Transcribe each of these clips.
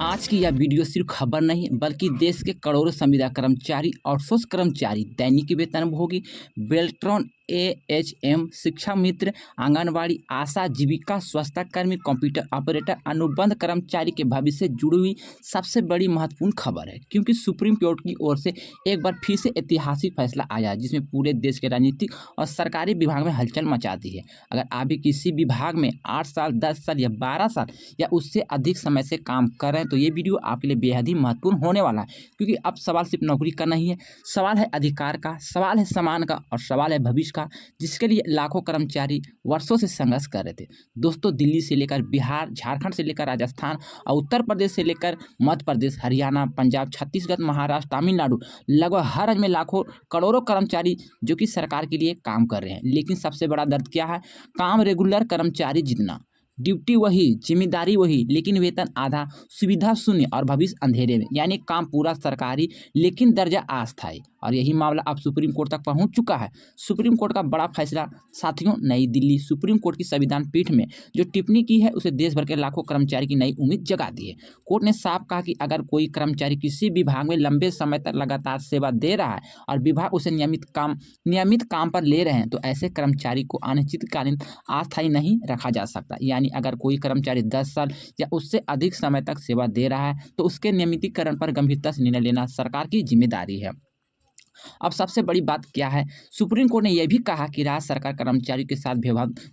आज की यह वीडियो सिर्फ खबर नहीं बल्कि देश के करोड़ों संविदा कर्मचारी आउटसोर्स कर्मचारी दैनिक वेतनभोगी बेल्ट्रॉन एएचएम शिक्षा मित्र आंगनबाड़ी आशा जीविका स्वच्छता कर्मी कंप्यूटर ऑपरेटर अनुबंध कर्मचारी के भविष्य से जुड़ी हुई सबसे बड़ी महत्वपूर्ण खबर है, क्योंकि सुप्रीम कोर्ट की ओर से एक बार फिर से ऐतिहासिक फैसला आया है जिसमें पूरे देश के राजनीतिक और सरकारी विभाग में हलचल मचा दी है। अगर आप भी किसी विभाग में 8 साल 10 साल या 12 साल या उससे अधिक समय से काम कर रहे हैं तो ये वीडियो आपके लिए बेहद ही महत्वपूर्ण होने वाला है, क्योंकि अब सवाल सिर्फ नौकरी का नहीं है, सवाल है अधिकार का, सवाल है सम्मान का और सवाल है भविष्य का, जिसके लिए लाखों कर्मचारी वर्षों से संघर्ष कर रहे थे। दोस्तों, दिल्ली से लेकर बिहार, झारखंड से लेकर राजस्थान और उत्तर प्रदेश से लेकर मध्य प्रदेश, हरियाणा, पंजाब, छत्तीसगढ़, महाराष्ट्र, तमिलनाडु, लगभग हर राज्य में लाखों करोड़ों कर्मचारी जो कि सरकार के लिए काम कर रहे हैं। लेकिन सबसे बड़ा दर्द क्या है? काम रेगुलर कर्मचारी जितना, ड्यूटी वही, जिम्मेदारी वही, लेकिन वेतन आधा, सुविधा शून्य और भविष्य अंधेरे में। यानी काम पूरा सरकारी लेकिन दर्जा अस्थायी। और यही मामला अब सुप्रीम कोर्ट तक पहुंच चुका है। सुप्रीम कोर्ट का बड़ा फैसला साथियों, नई दिल्ली सुप्रीम कोर्ट की संविधान पीठ में जो टिप्पणी की है उसे देश भर के लाखों कर्मचारी की नई उम्मीद जगा दी है। कोर्ट ने साफ कहा कि अगर कोई कर्मचारी किसी विभाग में लंबे समय तक लगातार सेवा दे रहा है और विभाग उसे नियमित काम पर ले रहे हैं तो ऐसे कर्मचारी को अनिश्चितकालीन अस्थायी नहीं रखा जा सकता। यानी अगर कोई कर्मचारी 10 साल या उससे अधिक समय तक सेवा दे रहा है तो उसके नियमितीकरण पर गंभीरता से निर्णय लेना सरकार की जिम्मेदारी है। अब सबसे बड़ी बात क्या है? सुप्रीम कोर्ट ने यह भी कहा कि राज्य सरकार कर्मचारियों के साथ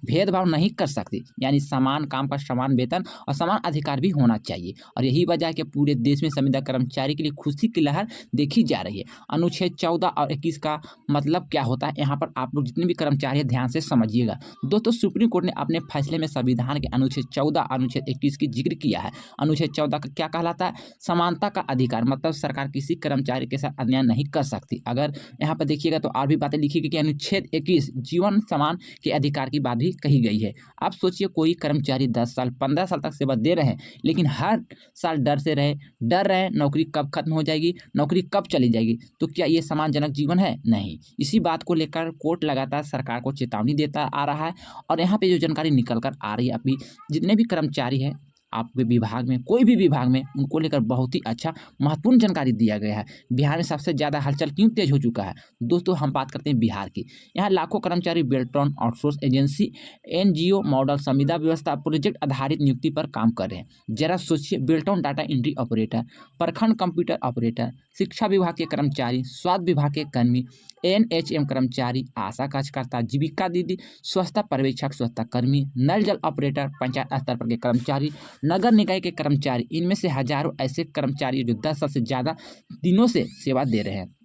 भेदभाव नहीं कर सकती। यानी समान काम का समान वेतन और समान अधिकार भी होना चाहिए। और यही वजह है कि पूरे देश में संविदा कर्मचारी के लिए खुशी की लहर देखी जा रही है। अनुच्छेद 14 और 21 का मतलब क्या होता है, यहाँ पर आप लोग जितने भी कर्मचारी हैं ध्यान से समझिएगा। दोस्तों, सुप्रीम कोर्ट ने अपने फैसले में संविधान के अनुच्छेद 14 अनुच्छेद 21 की जिक्र किया है। अनुच्छेद 14 का क्या कहलाता है? समानता का अधिकार, मतलब सरकार किसी कर्मचारी के साथ अन्याय नहीं कर सकती। अगर यहाँ पर देखिएगा तो और भी बातें लिखी गई कि अनुच्छेद 21 जीवन समान के अधिकार की बात भी कही गई है। आप सोचिए, कोई कर्मचारी 10 साल 15 साल तक सेवा दे रहे हैं लेकिन हर साल डर रहे नौकरी कब खत्म हो जाएगी, नौकरी कब चली जाएगी, तो क्या ये सम्मानजनक जीवन है? नहीं। इसी बात को लेकर कोर्ट लगातार सरकार को चेतावनी देता आ रहा है। और यहाँ पे जो जानकारी निकल कर आ रही है, अभी जितने भी कर्मचारी हैं आपके विभाग में, कोई भी विभाग में, उनको लेकर बहुत ही अच्छा महत्वपूर्ण जानकारी दिया गया है। बिहार में सबसे ज़्यादा हलचल क्यों तेज हो चुका है? दोस्तों, हम बात करते हैं बिहार की। यहाँ लाखों कर्मचारी Beltron outsource agency, NGO model, संविदा व्यवस्था, प्रोजेक्ट आधारित नियुक्ति पर काम कर रहे हैं। जरा सोचिए, बेल्ट्रॉन डाटा एंट्री ऑपरेटर, प्रखंड कंप्यूटर ऑपरेटर, शिक्षा विभाग के कर्मचारी, स्वास्थ्य विभाग के कर्मी, एनएचएम कर्मचारी, आशा कार्यकर्ता, जीविका दीदी, स्वच्छता पर्यवेक्षक, स्वच्छता कर्मी, नल जल ऑपरेटर, पंचायत स्तर पर के कर्मचारी, नगर निकाय के कर्मचारी, इनमें से हजारों ऐसे कर्मचारी जो 10 साल से ज़्यादा दिनों से सेवा दे रहे हैं।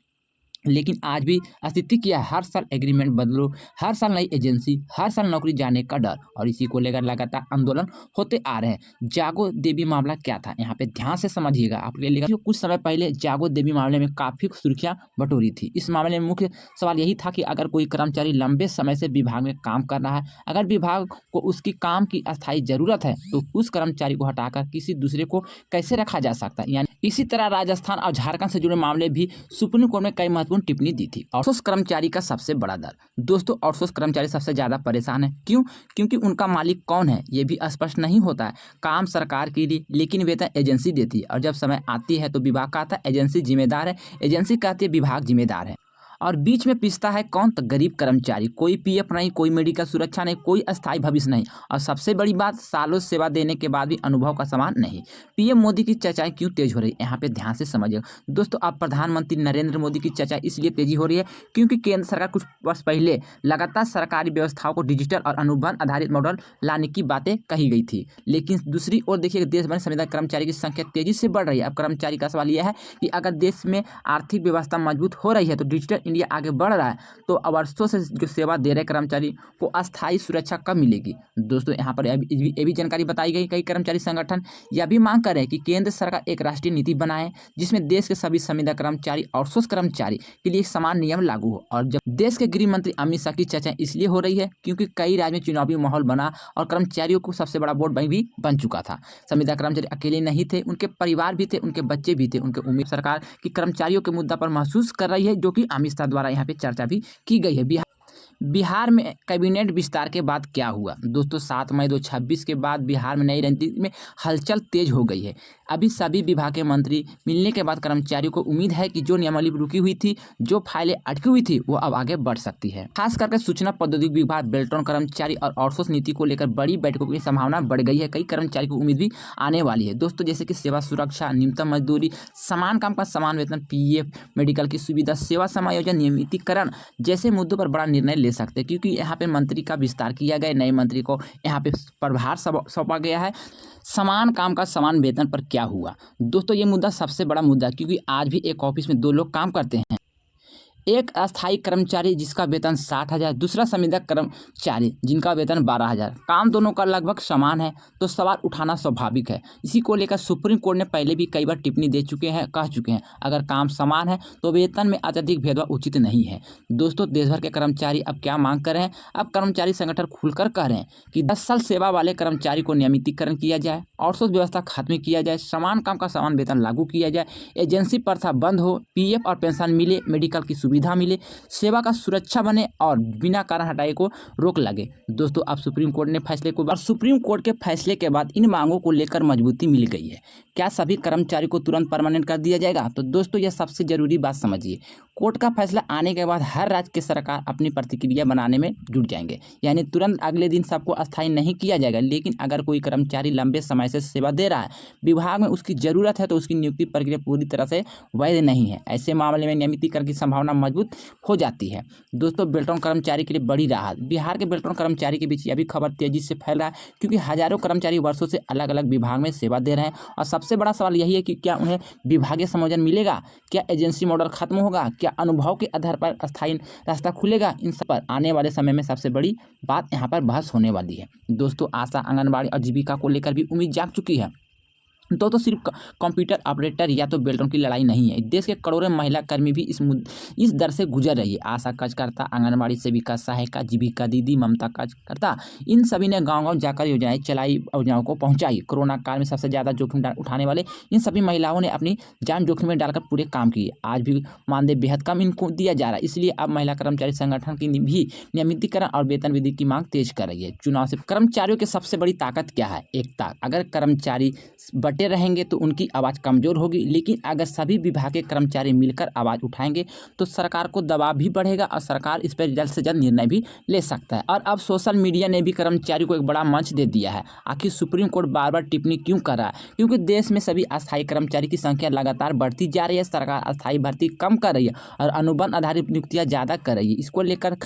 लेकिन आज भी स्थिति क्या है? हर साल एग्रीमेंट बदलो, हर साल नई एजेंसी, हर साल नौकरी जाने का डर, और इसी को लेकर लगातार आंदोलन होते आ रहे हैं। जागो देवी मामला क्या था, यहाँ पे ध्यान से समझिएगा। आपके लिए जो कुछ समय पहले जागो देवी मामले में काफ़ी सुर्खियां बटोरी थी। इस मामले में मुख्य सवाल यही था कि अगर कोई कर्मचारी लंबे समय से विभाग में काम कर रहा है, अगर विभाग को उसकी काम की अस्थायी जरूरत है तो उस कर्मचारी को हटाकर किसी दूसरे को कैसे रखा जा सकता है। यानी इसी तरह राजस्थान और झारखंड से जुड़े मामले भी सुप्रीम कोर्ट में कई महत्वपूर्ण टिप्पणी दी थी। आउटसोर्स कर्मचारी का सबसे बड़ा दर। दोस्तों, आउटसोर्स कर्मचारी सबसे ज्यादा परेशान है। क्यों? क्योंकि उनका मालिक कौन है ये भी स्पष्ट नहीं होता है। काम सरकार की दी लेकिन वेतन एजेंसी देती है, और जब समय आती है तो विभाग कहता है एजेंसी जिम्मेदार है, एजेंसी कहती है विभाग जिम्मेदार है। और बीच में पिसता है कौन? तो गरीब कर्मचारी। कोई पीएफ नहीं, कोई मेडिकल सुरक्षा नहीं, कोई अस्थायी भविष्य नहीं, और सबसे बड़ी बात, सालों सेवा देने के बाद भी अनुभव का समान नहीं। पीएम मोदी की चर्चाएं क्यों तेज हो रही है? यहाँ पे ध्यान से समझिए दोस्तों। अब प्रधानमंत्री नरेंद्र मोदी की चर्चा इसलिए तेजी हो रही है क्योंकि केंद्र सरकार कुछ वर्ष पहले लगातार सरकारी व्यवस्थाओं को डिजिटल और अनुबंध आधारित मॉडल लाने की बातें कही गई थी। लेकिन दूसरी ओर देखिए, देश भर में संविदा कर्मचारी की संख्या तेजी से बढ़ रही है। अब कर्मचारी का सवाल यह है कि अगर देश में आर्थिक व्यवस्था मजबूत हो रही है तो डिजिटल इंडिया आगे बढ़ रहा है, तो वर्षों से जो सेवा दे रहे कर्मचारी को अस्थायी सुरक्षा कब मिलेगी? दोस्तों, यहाँ पर ये भी जानकारी बताई गई। कई कर्मचारी संगठन यह भी मांग कर रहे हैं कि केंद्र सरकार एक राष्ट्रीय नीति बनाए जिसमें देश के सभी संविदा कर्मचारी, आउटसोर्स कर्मचारी के लिए समान नियम लागू हो। और जब देश के गृह मंत्री अमित शाह की चर्चा इसलिए हो रही है क्योंकि कई राज्य में चुनावी माहौल बना और कर्मचारियों को सबसे बड़ा वोट बैंक भी बन चुका था। संविदा कर्मचारी अकेले नहीं थे, उनके परिवार भी थे, उनके बच्चे भी थे। उनके उम्मीद सरकार की कर्मचारियों के मुद्दा पर महसूस कर रही है, जो कि अमित शाह द्वारा यहाँ पे चर्चा भी की गई है। बिहार में कैबिनेट विस्तार के बाद क्या हुआ? दोस्तों 7 मई 2026 के बाद बिहार में नई राजनीति में हलचल तेज हो गई है। अभी सभी विभाग के मंत्री मिलने के बाद कर्मचारियों को उम्मीद है कि जो नियमावली रुकी हुई थी, जो फाइलें अटकी हुई थी, वो अब आगे बढ़ सकती है। खास करके सूचना प्रौद्योगिकी विभाग, बेल्ट्रॉन कर्मचारी और आउटसोर्स नीति को लेकर बड़ी बैठकों की संभावना बढ़ गई है। कई कर्मचारी को उम्मीद भी आने वाली है दोस्तों, जैसे कि सेवा सुरक्षा, न्यूनतम मजदूरी, समान काम का समान वेतन, पीएफ, मेडिकल की सुविधा, सेवा समायोजन, नियमितीकरण जैसे मुद्दों पर बड़ा निर्णय ले सकते हैं, क्योंकि यहाँ पे मंत्री का विस्तार किया गया, नए मंत्री को यहाँ पे प्रभार सौंपा गया है। समान काम का समान वेतन पर क्या हुआ? दोस्तों ये मुद्दा सबसे बड़ा मुद्दा, क्योंकि आज भी एक ऑफिस में 2 लोग काम करते हैं। एक अस्थायी कर्मचारी जिसका वेतन 60,000, दूसरा संविदा कर्मचारी जिनका वेतन 12,000। काम दोनों का लगभग समान है, तो सवाल उठाना स्वाभाविक है। इसी को लेकर सुप्रीम कोर्ट ने पहले भी कई बार टिप्पणी दे चुके हैं, कह चुके हैं, अगर काम समान है तो वेतन में अत्यधिक भेदभाव उचित नहीं है। दोस्तों देश भर के कर्मचारी अब क्या मांग कर रहे हैं? अब कर्मचारी संगठन खुलकर कह रहे हैं कि 10 साल सेवा वाले कर्मचारी को नियमितीकरण किया जाए, आउटसोर्स व्यवस्था खत्म किया जाए, समान काम का समान वेतन लागू किया जाए, एजेंसी प्रथा बंद हो, पीएफ और पेंशन मिले, मेडिकल की सुविधा मिले, सेवा का सुरक्षा बने और बिना कारण हटाए को रोक लगे। दोस्तों अब सुप्रीम कोर्ट ने फैसले को और सुप्रीम कोर्ट के फैसले के बाद इन मांगों को लेकर मजबूती मिल गई है। क्या सभी कर्मचारी को तुरंत परमानेंट कर दिया जाएगा? तो दोस्तों यह सबसे जरूरी बात समझिए, कोर्ट का फैसला आने के बाद हर राज्य की सरकार अपनी प्रतिक्रिया बनाने में जुट जाएंगे, यानी तुरंत अगले दिन सबको अस्थायी नहीं किया जाएगा। लेकिन अगर कोई कर्मचारी लंबे समय से सेवा दे रहा है, विभाग में उसकी जरूरत है, तो उसकी नियुक्ति प्रक्रिया पूरी तरह से वैध नहीं है। ऐसे मामले में नियमितीकरण की संभावना मजबूत हो जाती है। दोस्तों बेल्ट्रॉन कर्मचारी के लिए बड़ी राहत। बिहार के बेल्ट्रॉन कर्मचारी के बीच यह भी खबर तेजी से फैल रहा है, क्योंकि हजारों कर्मचारी वर्षों से अलग अलग विभाग में सेवा दे रहे हैं और सबसे बड़ा सवाल यही है कि क्या उन्हें विभागीय समायोजन मिलेगा, क्या एजेंसी मॉडल खत्म होगा, क्या अनुभव के आधार पर अस्थायी रास्ता खुलेगा? इन सब पर आने वाले समय में सबसे बड़ी बात यहाँ पर बहस होने वाली है। दोस्तों आशा, आंगनबाड़ी और जीविका को लेकर भी उम्मीद जाग चुकी है। तो सिर्फ कंप्यूटर ऑपरेटर या तो बेल्ट्रॉन की लड़ाई नहीं है, देश के करोड़ों महिला कर्मी भी इस दर से गुजर रही है। आशा कार्यकर्ता, आंगनबाड़ी सेविका, सहायिका, जीविका दीदी, ममता कार्यकर्ता, इन सभी ने गांव-गांव जाकर योजनाएं चलाई, योजनाओं को पहुंचाई। कोरोना काल में सबसे ज़्यादा जोखिम उठाने वाले इन सभी महिलाओं ने अपनी जान जोखिम में डालकर पूरे काम किए। आज भी मानदेय बेहद कम इनको दिया जा रहा है, इसलिए अब महिला कर्मचारी संगठन की भी नियमितीकरण और वेतन वृद्धि की मांग तेज कर रही है। चुनाव से कर्मचारियों की सबसे बड़ी ताकत क्या है? एकता। अगर कर्मचारी बटे रहेंगे तो उनकी आवाज़ कमज़ोर होगी, लेकिन अगर सभी विभाग के कर्मचारी मिलकर आवाज़ उठाएंगे तो सरकार को दबाव भी बढ़ेगा और सरकार इस पर जल्द से जल्द निर्णय भी ले सकता है। और अब सोशल मीडिया ने भी कर्मचारियों को एक बड़ा मंच दे दिया है। आखिर सुप्रीम कोर्ट बार बार टिप्पणी क्यों कर रहा है? क्योंकि देश में सभी अस्थायी कर्मचारी की संख्या लगातार बढ़ती जा रही है, सरकार अस्थायी भर्ती कम कर रही है और अनुबंध आधारित नियुक्तियाँ ज़्यादा कर रही है। इसको लेकर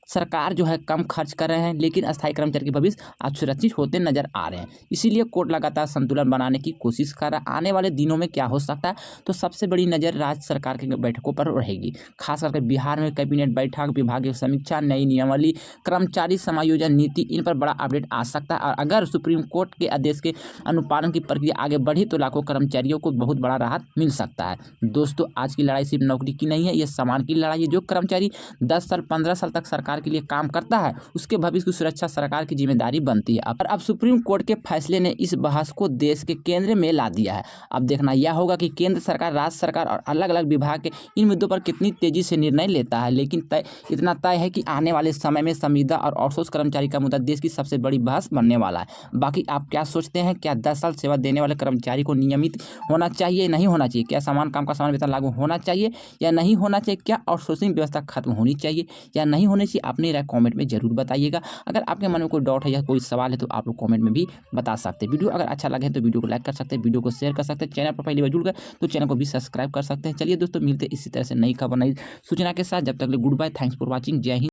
सरकार जो है कम खर्च कर रहे हैं, लेकिन अस्थायी कर्मचारी के भविष्य असुरक्षित होते नजर आ रहे हैं। इसीलिए कोर्ट लगातार संतुलन बनाने की कोशिश कर रहा है। आने वाले दिनों में क्या हो सकता है? तो सबसे बड़ी नज़र राज्य सरकार की बैठकों पर रहेगी। खास करके बिहार में कैबिनेट बैठक, विभागीय समीक्षा, नई नियमावली, कर्मचारी समायोजन नीति, इन पर बड़ा अपडेट आ सकता है। और अगर सुप्रीम कोर्ट के आदेश के अनुपालन की प्रक्रिया आगे बढ़ी तो लाखों कर्मचारियों को बहुत बड़ा राहत मिल सकता है। दोस्तों आज की लड़ाई सिर्फ नौकरी की नहीं है, ये सम्मान की लड़ाई है। जो कर्मचारी 10 साल 15 साल तक सरकार के लिए काम करता है, उसके भविष्य की सुरक्षा सरकार की जिम्मेदारी बनती है। अब सुप्रीम कोर्ट के फैसले ने इस बहस को देश के केंद्र में ला दिया है। अब देखना यह होगा कि केंद्र सरकार, राज्य सरकार और अलग अलग विभाग के इन मुद्दों पर कितनी तेजी से निर्णय लेता है। लेकिन इतना तय है कि आने वाले समय में संविदा और आउटसोर्स कर्मचारी का मुद्दा देश की सबसे बड़ी बहस बनने वाला है। बाकी आप क्या सोचते हैं? क्या 10 साल सेवा देने वाले कर्मचारी को नियमित होना चाहिए, नहीं होना चाहिए? क्या समान काम का समान वेतन लागू होना चाहिए या नहीं होना चाहिए? क्या आउटसोर्सिंग व्यवस्था खत्म होनी चाहिए या नहीं होनी चाहिए? अपनी राय कमेंट में जरूर बताइएगा। अगर आपके मन में कोई डाउट है या कोई सवाल है तो आप लोग कमेंट में भी बता सकते हैं। वीडियो अगर अच्छा लगे तो वीडियो को लाइक कर सकते हैं, वीडियो को शेयर कर सकते हैं। चैनल पर पहली बार जुड़ गए तो चैनल को भी सब्सक्राइब कर सकते हैं। चलिए दोस्तों मिलते इसी तरह से नई खबर, नई सूचना के साथ। जब तक good bye, thanks for watching, जय हिंद।